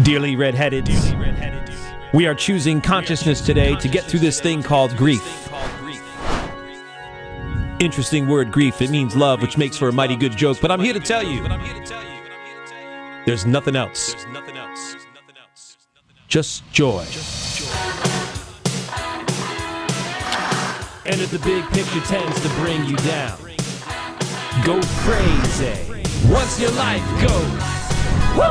Dearly redheaded, we are choosing consciousness today to get through this thing called grief. Interesting word, grief. It means love, which makes for a mighty good joke. But I'm here to tell you, there's nothing else. Just joy. And if the big picture tends to bring you down, go crazy once your life goes. Woo!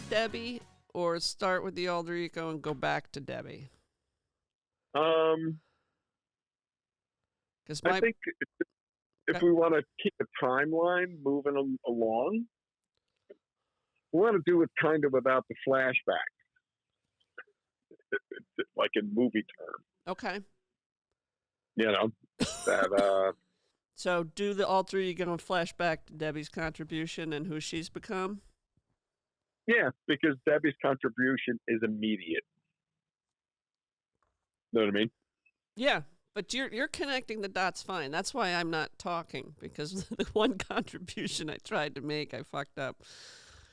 Debbie, or start with the alter ego and go back to Debbie? I think if we want to keep the timeline moving along, we want to do it kind of without the flashback, like in movie terms. Okay. You know, that. So do the alter ego and flashback to Debbie's contribution and who she's become? Yeah, because Debbie's contribution is immediate. Know what I mean? Yeah, but you're connecting the dots fine. That's why I'm not talking, because the one contribution I tried to make, I fucked up.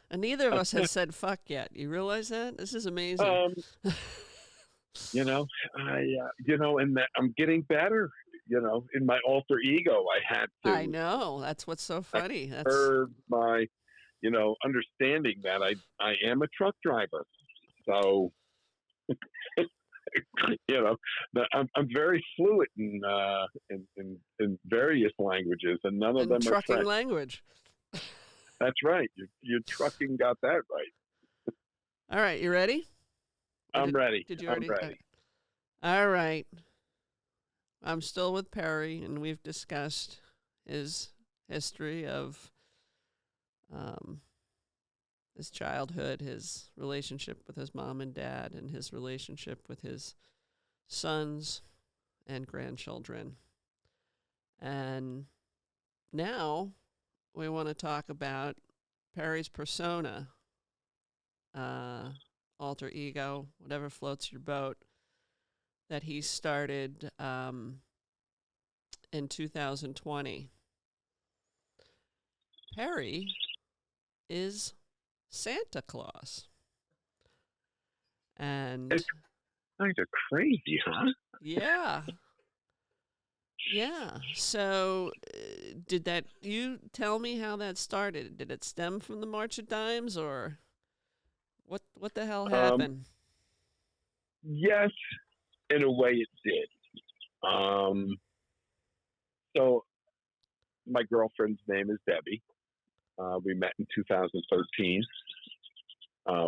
And neither of us has said fuck yet. You realize that? This is amazing. And I'm getting better. You know, in my alter ego, I had to. I know. That's what's so funny. That's my... understanding that I am a truck driver. So, I'm very fluent in various languages, and none of them are trucking language. That's right. Your trucking got that right. All right, you ready? I'm ready. Did you already? I'm ready. All right. I'm still with Perry, and we've discussed his history of his childhood, his relationship with his mom and dad, and his relationship with his sons and grandchildren. And now we want to talk about Perry's persona, alter ego, whatever floats your boat, that he started in 2020. Perry is Santa Claus. And it's kind of crazy, huh? Yeah. Yeah. So you tell me how that started? Did it stem from the March of Dimes, or what the hell happened? Yes, in a way it did. So my girlfriend's name is Debbie. We met in 2013.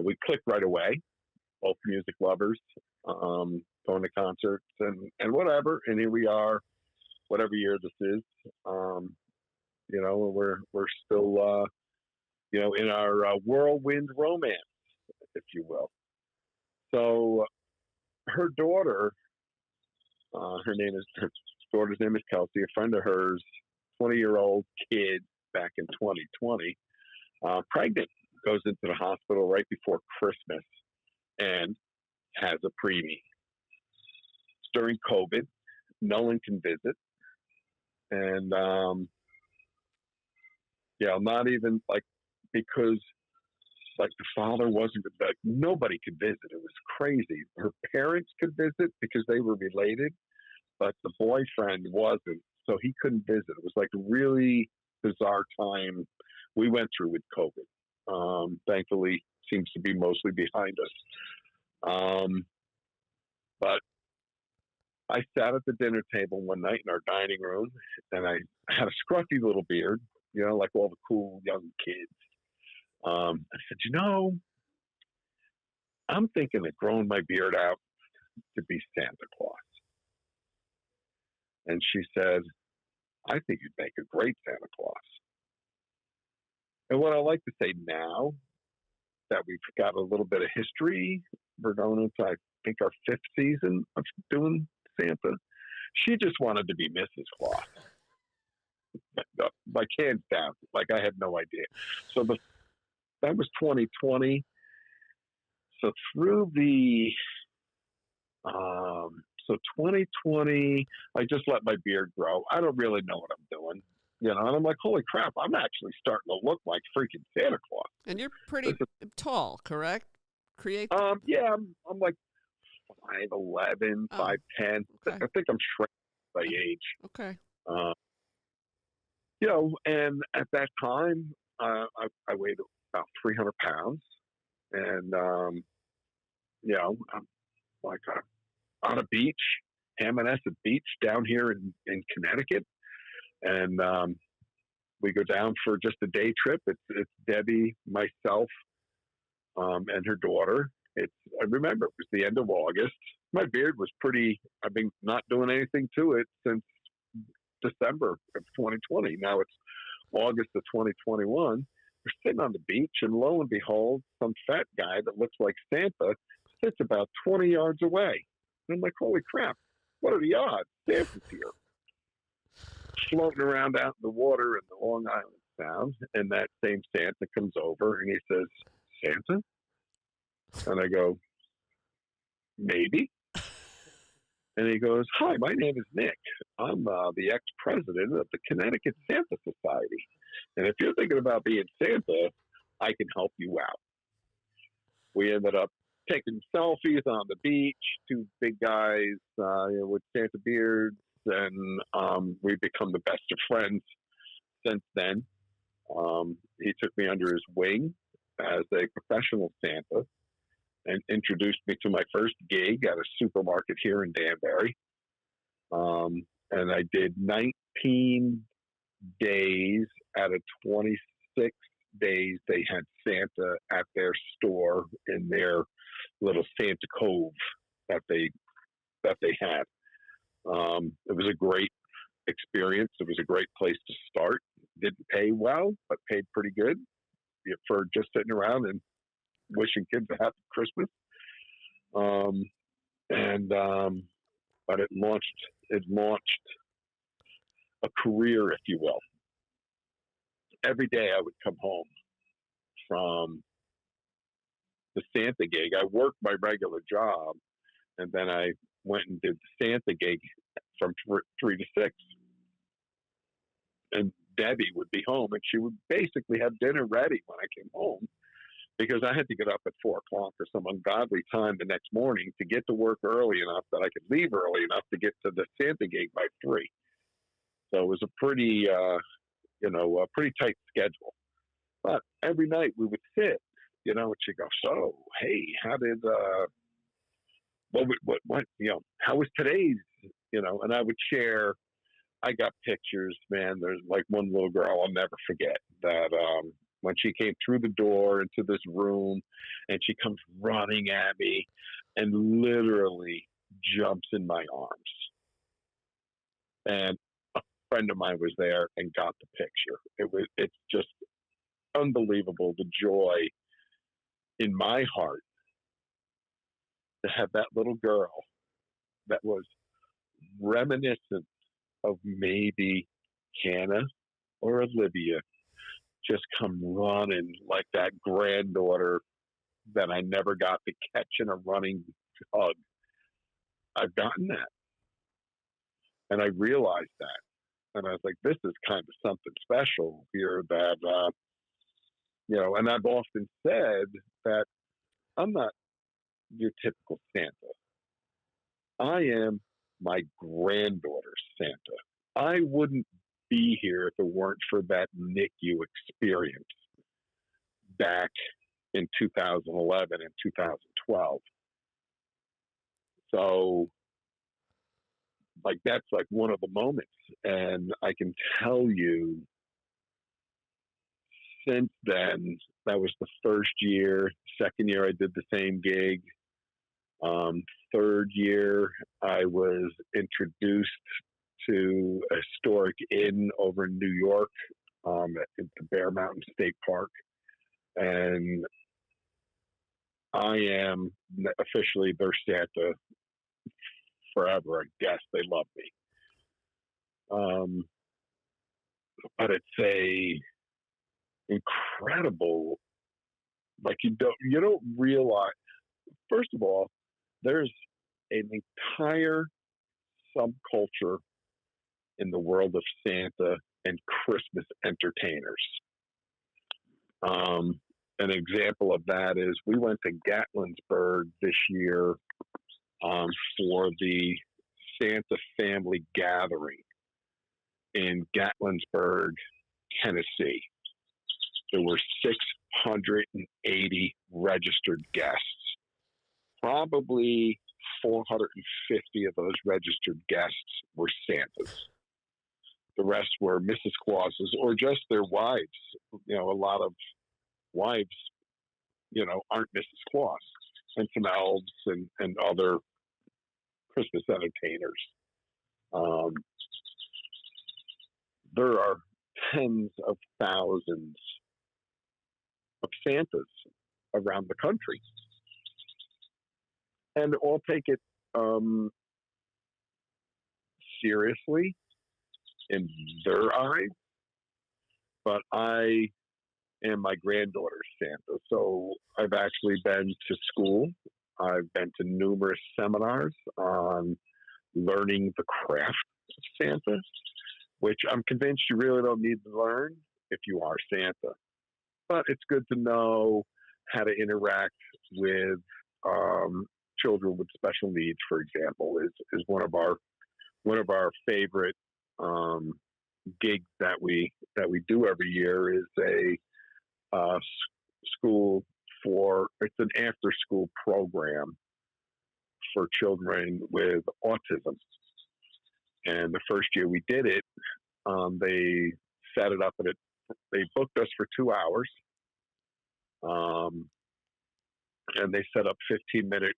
We clicked right away, both music lovers, going to concerts and whatever. And here we are, whatever year this is. We're still, in our whirlwind romance, if you will. So her daughter, her daughter's name is Kelsey, a friend of hers, 20-year-old kid back in 2020, pregnant, goes into the hospital right before Christmas and has a preemie. During COVID, no one can visit. And, not even because the father wasn't, nobody could visit. It was crazy. Her parents could visit because they were related, but the boyfriend wasn't, so he couldn't visit. It was a really bizarre time we went through with COVID. Thankfully, seems to be mostly behind us. But I sat at the dinner table one night in our dining room, and I had a scruffy little beard, like all the cool young kids. I said, I'm thinking of growing my beard out to be Santa Claus. And she said, I think you'd make a great Santa Claus. And what I like to say now that we've got a little bit of history, we're going into, I think, our 5th season of doing Santa. She just wanted to be Mrs. Claus. Hands down. I had no idea. So that was 2020. So through the 2020, I just let my beard grow. I don't really know what I'm doing. and I'm like, holy crap, I'm actually starting to look like freaking Santa Claus. And you're pretty tall, correct? Yeah, I'm like 5'11", 5'10". Okay. I think I'm shrinking by age. Okay. And at that time, I weighed about 300 pounds, and I'm like on a beach, Hammonasset Beach down here in Connecticut, and we go down for just a day trip. It's Debbie, myself, and her daughter. I remember it was the end of August. My beard was pretty. I've been not doing anything to it since December of 2020. Now it's August of 2021. We're sitting on the beach, and lo and behold, some fat guy that looks like Santa sits about 20 yards away. And I'm like, holy crap, what are the odds? Santa's here. Floating around out in the water in the Long Island Sound, and that same Santa comes over, and he says, Santa? And I go, maybe. And he goes, hi, my name is Nick. I'm the ex-president of the Connecticut Santa Society. And if you're thinking about being Santa, I can help you out. We ended up taking selfies on the beach, two big guys with Santa beards, and we've become the best of friends since then. He took me under his wing as a professional Santa and introduced me to my first gig at a supermarket here in Danbury. And I did 19 days out of 26 days. They had Santa at their store in their little Santa Cove that they had. It was a great experience. It was a great place to start. Didn't pay well, but paid pretty good for just sitting around and wishing kids a happy Christmas. But it launched a career, if you will. Every day I would come home from the Santa gig. I worked my regular job, and then I went and did the Santa gig from 3 to 6. And Debbie would be home, and she would basically have dinner ready when I came home, because I had to get up at 4 o'clock or some ungodly time the next morning to get to work early enough that I could leave early enough to get to the Santa gig by 3. So it was a pretty, a pretty tight schedule. But every night we would sit, and she'd go, so, hey, how did, how was today's, and I would share. I got pictures, man. There's like one little girl I'll never forget that, when she came through the door into this room, and she comes running at me and literally jumps in my arms. And a friend of mine was there and got the picture. It's just unbelievable, the joy in my heart to have that little girl that was reminiscent of maybe Hannah or Olivia just come running like that granddaughter that I never got to catch in a running hug. I've gotten that. And I realized that. And I was like, this is kind of something special here that, and I've often said that I'm not your typical Santa. I am my granddaughter's Santa. I wouldn't be here if it weren't for that NICU experience back in 2011 and 2012. So, that's one of the moments. And I can tell you, since then, that was the first year. Second year, I did the same gig. Third year, I was introduced to a historic inn over in New York, at the Bear Mountain State Park. And I am officially their Santa forever. I guess they love me. But it's a incredible, you don't realize, first of all, there's an entire subculture in the world of Santa and Christmas entertainers. An example of that is we went to Gatlinburg this year for the Santa family gathering in Gatlinburg, Tennessee. There were 680 registered guests. Probably 450 of those registered guests were Santas. The rest were Mrs. Clauses or just their wives. A lot of wives, aren't Mrs. Claus, and some elves and other Christmas entertainers. There are tens of thousands of Santas around the country, and all take it seriously in their eyes. But I am my granddaughter's Santa, so I've actually been to school. I've been to numerous seminars on learning the craft of Santa, which I'm convinced you really don't need to learn if you are Santa. But it's good to know how to interact with children with special needs, for example, is one of our favorite gigs that we do every year. Is a school it's an after school program for children with autism. And the first year we did it, they set it up they booked us for 2 hours. And they set up 15-minute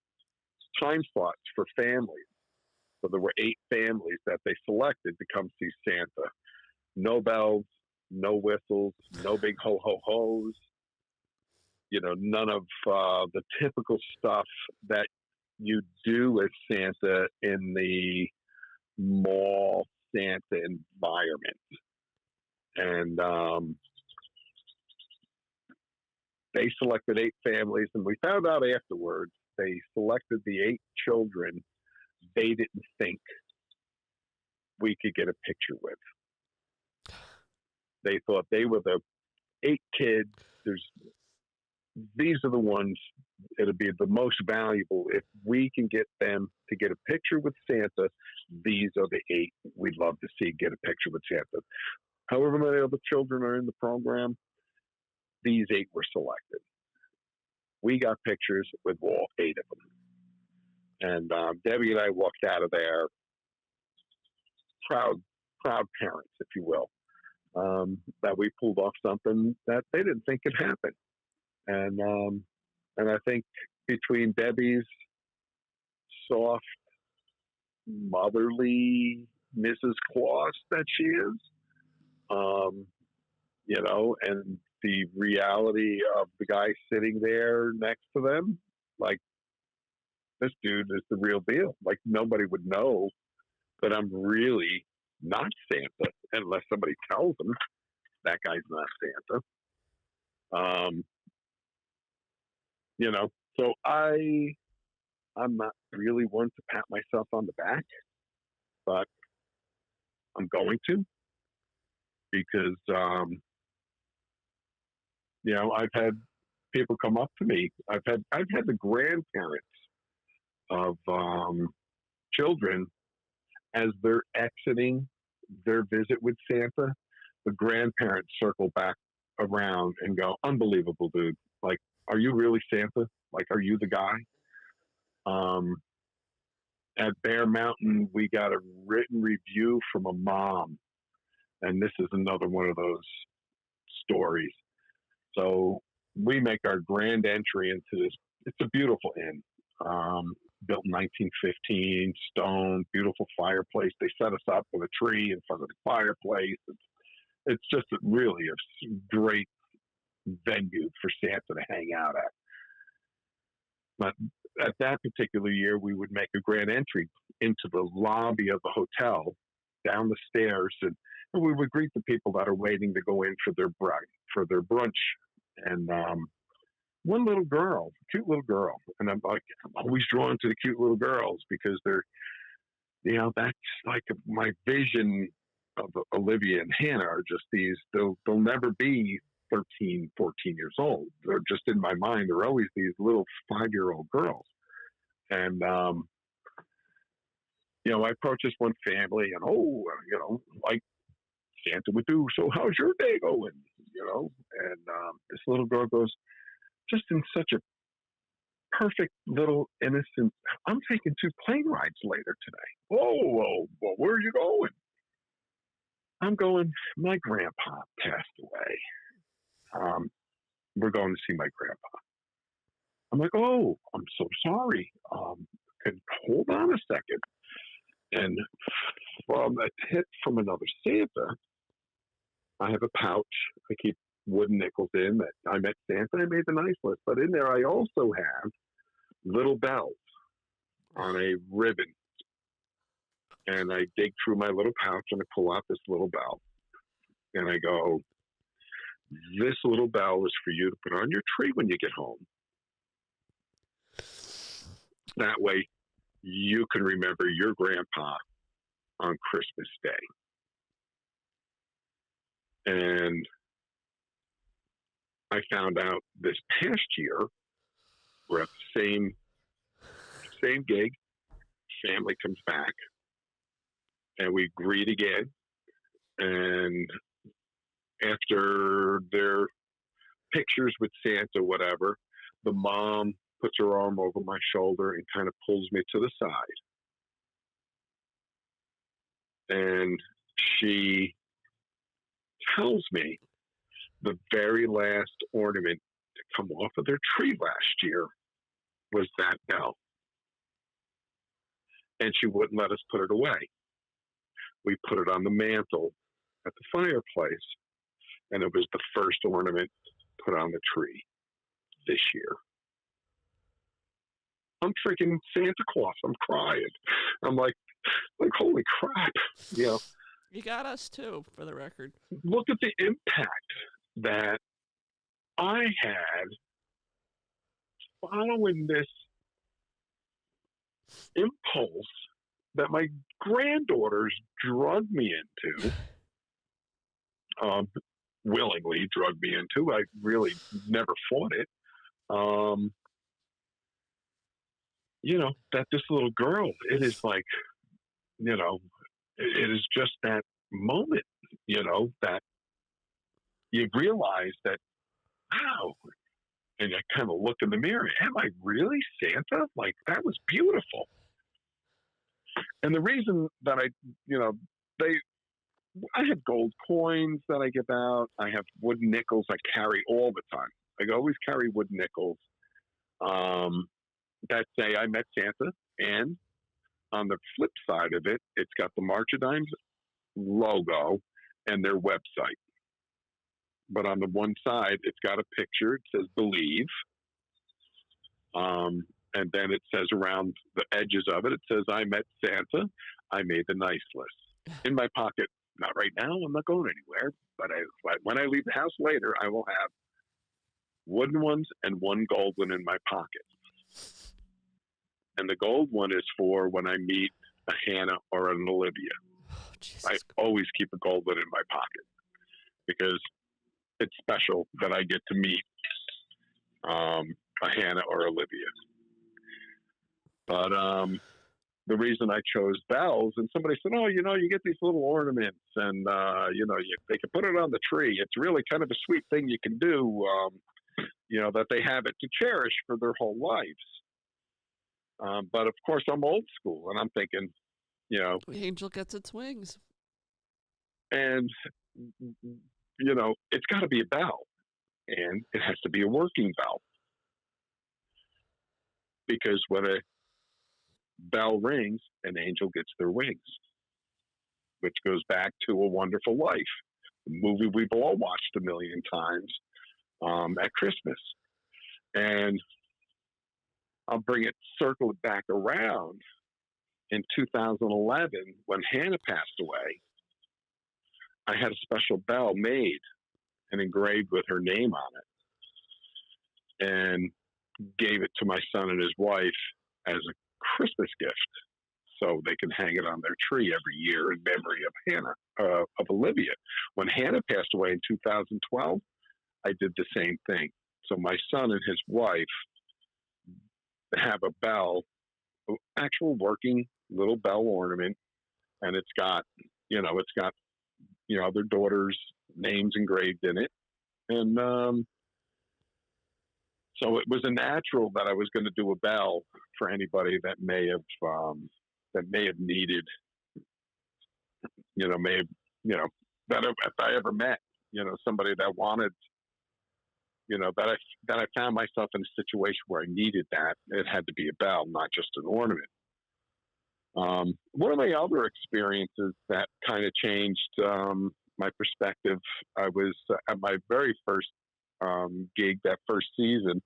time slots for families. So there were 8 families that they selected to come see Santa. No bells, no whistles, no big ho-ho-hos. None of the typical stuff that you do as Santa in the mall Santa environment. And they selected 8 families, and we found out afterwards they selected the 8 children they didn't think we could get a picture with. They thought they were the 8 kids. These are the ones it'll be the most valuable. If we can get them to get a picture with Santa, these are the 8 we'd love to see get a picture with Santa. However many other children are in the program, these 8 were selected. We got pictures with all 8 of them. And Debbie and I walked out of there proud parents, if you will, that we pulled off something that they didn't think could happen. And I think between Debbie's soft, motherly Mrs. Claus that she is, and the reality of the guy sitting there next to them, like, this dude is the real deal. Like, nobody would know that I'm really not Santa unless somebody tells them that guy's not Santa. So I'm not really one to pat myself on the back, but I'm going to, because I've had people come up to me. I've had the grandparents of children, as they're exiting their visit with Santa, the grandparents circle back around and go, "Unbelievable, dude. Like, are you really Santa? Like, are you the guy?" At Bear Mountain, we got a written review from a mom, and this is another one of those stories. So we make our grand entry into this. It's a beautiful inn, built in 1915, stone, beautiful fireplace. They set us up with a tree in front of the fireplace. It's just really a great venue for Santa to hang out at. But at that particular year, we would make a grand entry into the lobby of the hotel, down the stairs, and we would greet the people that are waiting to go in for their brunch. And one little girl, cute little girl, and I'm always drawn to the cute little girls because they're, that's like my vision of Olivia and Hannah are just these, they'll never be 13, 14 years old. They're just in my mind. They're always these little 5-year-old girls. And, I approach this one family and, like Santa would do. So how's your day going? And this little girl goes, just in such a perfect little innocent, I'm taking 2 plane rides later today. Whoa, well, where are you going? I'm going, my grandpa passed away. We're going to see my grandpa. I'm like, oh, I'm so sorry. Hold on a second. And from a hit from another Santa, I have a pouch. I keep wooden nickels in that I met Santa. I made the nice list. But in there, I also have little bells on a ribbon. And I dig through my little pouch and I pull out this little bell. And I go, this little bell is for you to put on your tree when you get home. That way, you can remember your grandpa on Christmas Day. And I found out this past year, we're at the same gig. Family comes back, and we greet again. And after their pictures with Santa, whatever, the mom puts her arm over my shoulder and kind of pulls me to the side. And she tells me the very last ornament to come off of their tree last year was that bell. And she wouldn't let us put it away. We put it on the mantle at the fireplace, and it was the first ornament put on the tree this year. I'm freaking Santa Claus. I'm crying. I'm like, holy crap. You got us too, for the record. Look at the impact that I had following this impulse that my granddaughters drugged me into, willingly drugged me into. I really never fought it. That this little girl, it is like, it is just that moment, that you realize that, wow. And I kind of look in the mirror, am I really Santa? Like, that was beautiful. And the reason that I have gold coins that I give out. I have wooden nickels I carry all the time. I always carry wooden nickels that say I met Santa. And on the flip side of it, it's got the March of Dimes logo and their website. But on the one side, it's got a picture. It says believe. And then it says around the edges of it, it says I met Santa. I made the nice list. In my pocket, not right now. I'm not going anywhere. But when I leave the house later, I will have wooden ones and one gold one in my pocket. And the gold one is for when I meet a Hannah or an Olivia. Oh, I always keep a gold one in my pocket because it's special that I get to meet a Hannah or Olivia. But the reason I chose bells, and somebody said, oh, you get these little ornaments and, they can put it on the tree. It's really kind of a sweet thing you can do, that they have it to cherish for their whole lives. But of course, I'm old school, and I'm thinking, the angel gets its wings. And, it's got to be a bell, and it has to be a working bell. Because when a bell rings, an angel gets their wings, which goes back to A Wonderful Life, a movie we've all watched a million times at Christmas. And I'll circle it back around in 2011 when Hannah passed away. I had a special bell made and engraved with her name on it and gave it to my son and his wife as a Christmas gift so they can hang it on their tree every year in memory of Hannah, of Olivia. When Hannah passed away in 2012, I did the same thing. So my son and his wife have a bell, actual working little bell ornament, and it's got their daughter's names engraved in it. And so it was a natural that I was going to do a bell for anybody that may have needed, that if I ever met, somebody that wanted, that I found myself in a situation where I needed that. It had to be a bell, not just an ornament. One of my other experiences that kind of changed my perspective, I was at my very first gig that first season,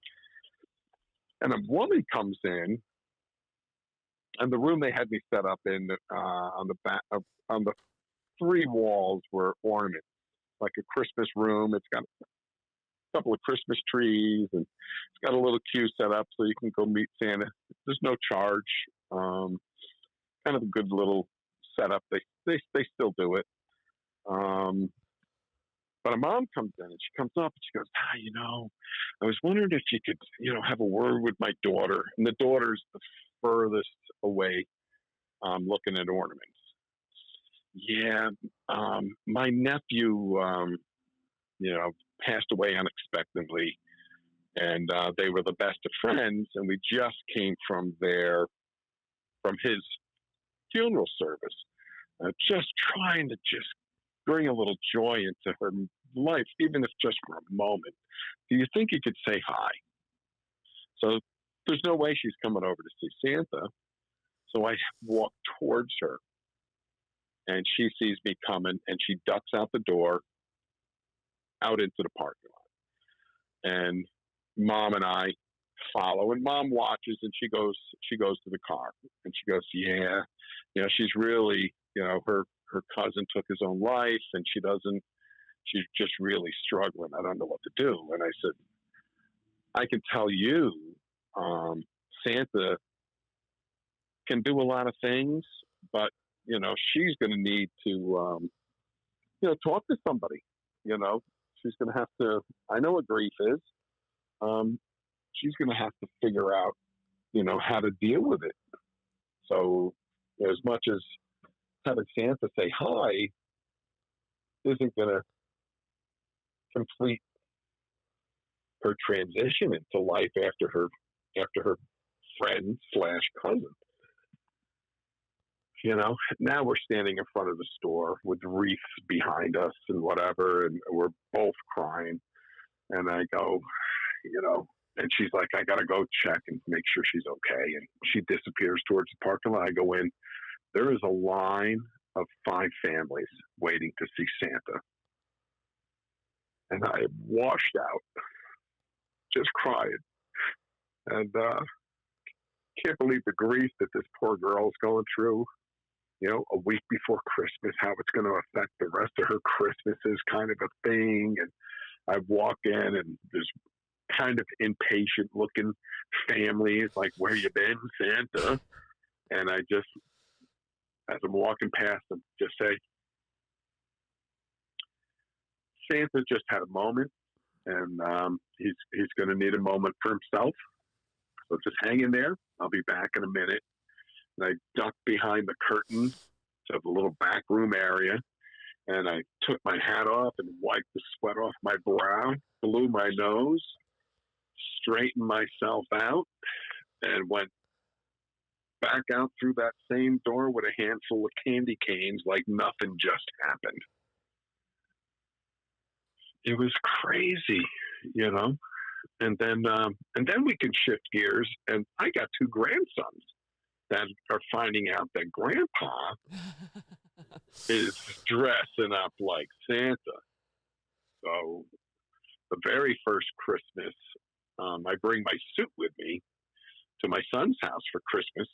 and a woman comes in, and the room they had me set up in on the 3 walls were ornaments, like a Christmas room. It's got a couple of Christmas trees, and it's got a little queue set up so you can go meet Santa. There's no charge. Kind of a good little setup. They still do it. But a mom comes in, and she comes up and she goes, I was wondering if you could, have a word with my daughter. And the daughter's the furthest away, looking at ornaments. Yeah, my nephew, passed away unexpectedly, and they were the best of friends, and we just came from his funeral service, just trying to just bring a little joy into her life, even if just for a moment. Do you think you could say hi? So there's no way she's coming over to see Santa. So I walk towards her, and she sees me coming, and she ducks out the door out into the parking lot. And Mom and I follow, and Mom watches, and she goes to the car, and she goes, yeah, she's really, her cousin took his own life, and she's just really struggling. I don't know what to do. And I said, I can tell you, Santa can do a lot of things, but, she's going to need to, talk to somebody, she's going to have to, I know what grief is. She's going to have to figure out, how to deal with it. So as much as having Santa say hi isn't going to complete her transition into life after her friend / cousin. Now we're standing in front of the store with wreaths behind us and whatever, and we're both crying. And I go, and she's like, I got to go check and make sure she's okay. And she disappears towards the parking lot. I go in. There is a line of 5 families waiting to see Santa. And I washed out, just crying. And can't believe the grief that this poor girl is going through. A week before Christmas, how it's going to affect the rest of her Christmases, kind of a thing. And I walk in, and there's kind of impatient looking families like, where you been, Santa? And I just, as I'm walking past them, just say, Santa just had a moment, and he's going to need a moment for himself. So just hang in there. I'll be back in a minute. And I ducked behind the curtain to the little back room area, and I took my hat off and wiped the sweat off my brow, blew my nose, straightened myself out, and went back out through that same door with a handful of candy canes like nothing just happened. It was crazy, And then we can shift gears, and I got 2 grandsons that are finding out that Grandpa is dressing up like Santa. So the very first Christmas, I bring my suit with me to my son's house for Christmas,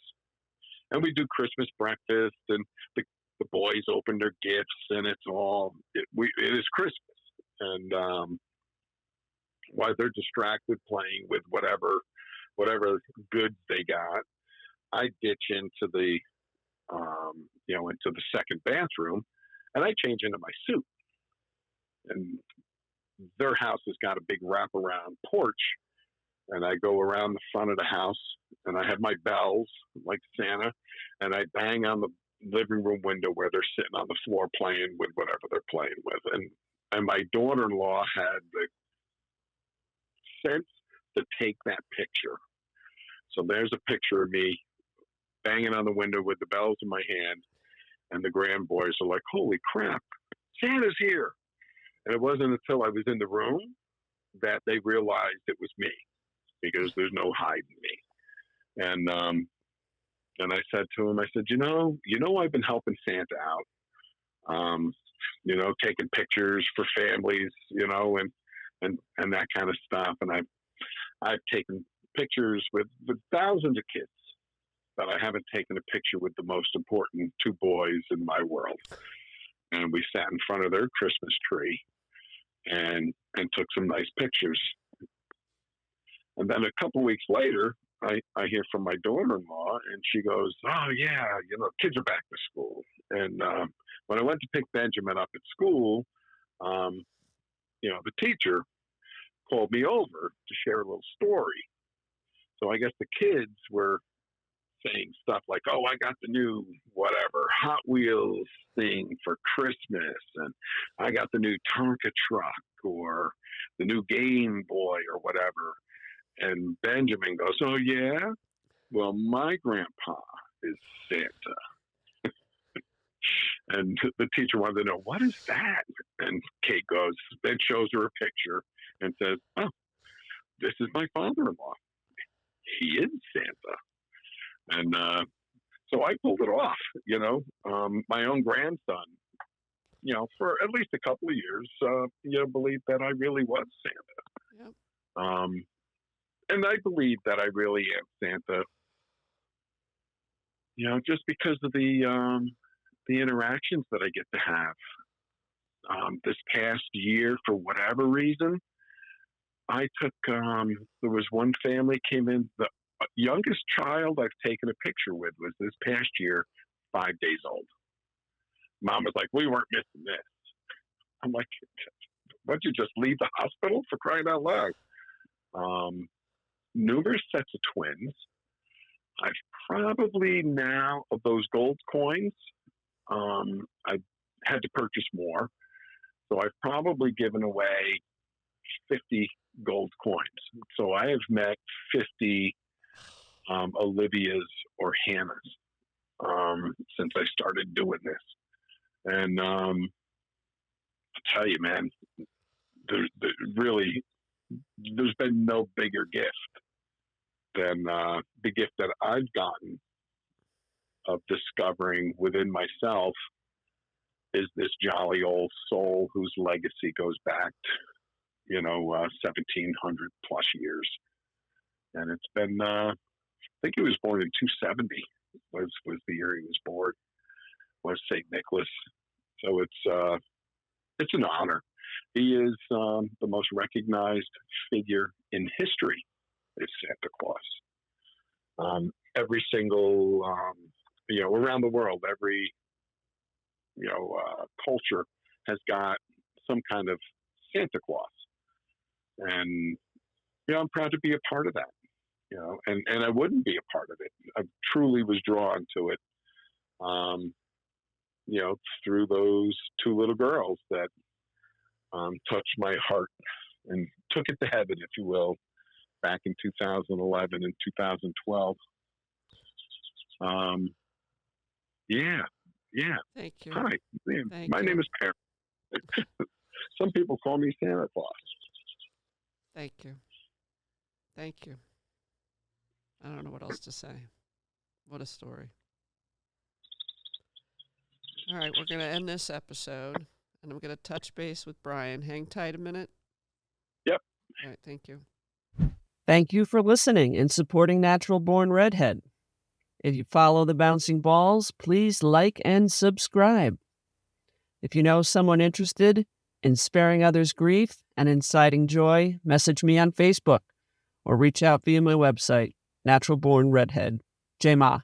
and we do Christmas breakfast, and the boys open their gifts, and it is Christmas. And while they're distracted playing with whatever goods they got, I ditch into the into the second bathroom, and I change into my suit. And their house has got a big wraparound porch, and I go around the front of the house, and I have my bells like Santa, and I bang on the living room window where they're sitting on the floor playing with whatever they're playing with. And my daughter-in-law had the sense to take that picture. So there's a picture of me banging on the window with the bells in my hand, and the grand boys are like, holy crap, Santa's here. And it wasn't until I was in the room that they realized it was me, because there's no hiding me. And I said to him, I said, I've been helping Santa out, taking pictures for families, and that kind of stuff. And I've taken pictures with thousands of kids, but I haven't taken a picture with the most important two boys in my world. And we sat in front of their Christmas tree and took some nice pictures. And then a couple weeks later, I hear from my daughter-in-law, and she goes, oh, yeah, kids are back to school. And when I went to pick Benjamin up at school, the teacher called me over to share a little story. So I guess the kids were saying stuff like, oh, I got the new whatever Hot Wheels thing for Christmas, and I got the new Tonka truck, or the new Game Boy, or whatever. And Benjamin goes, oh, yeah? Well, my grandpa is Santa. And the teacher wanted to know, what is that? And Kate goes, then shows her a picture and says, oh, this is my father-in-law. He is Santa. And so I pulled it off, my own grandson, for at least a couple of years, believed that I really was Santa. Yep. And I believe that I really am Santa, just because of the interactions that I get to have. This past year, for whatever reason, I took, there was one family came in, the youngest child I've taken a picture with was this past year, 5 days old. Mom was like, we weren't missing this. I'm like, why'd you just leave the hospital, for crying out loud? Numerous sets of twins. I've probably now, of those gold coins, I had to purchase more. So I've probably given away 50 gold coins. So I have met 50 Olivias or Hannahs since I started doing this. And I'll tell you, man, there's been no bigger gift than the gift that I've gotten of discovering within myself is this jolly old soul whose legacy goes back, 1,700 plus years. And it's been, I think he was born in 270 was the year he was born, was St. Nicholas. So it's an honor. He is the most recognized figure in history, is Santa Claus. Every single, around the world, every, culture has got some kind of Santa Claus. And, I'm proud to be a part of that, and I wouldn't be a part of it. I truly was drawn to it, through those two little girls that touched my heart and took it to heaven, if you will, back in 2011 and 2012. Yeah. Thank you. Hi, my name is Perry. Some people call me Santa Claus. Thank you. I don't know what else to say. What a story. All right, we're going to end this episode, and I'm going to touch base with Brian. Hang tight a minute. Yep. All right, thank you. Thank you for listening and supporting Natural Born Redhead. If you follow the bouncing balls, please like and subscribe. If you know someone interested in sparing others grief and inciting joy, message me on Facebook or reach out via my website, Natural Born Redhead. J-Ma.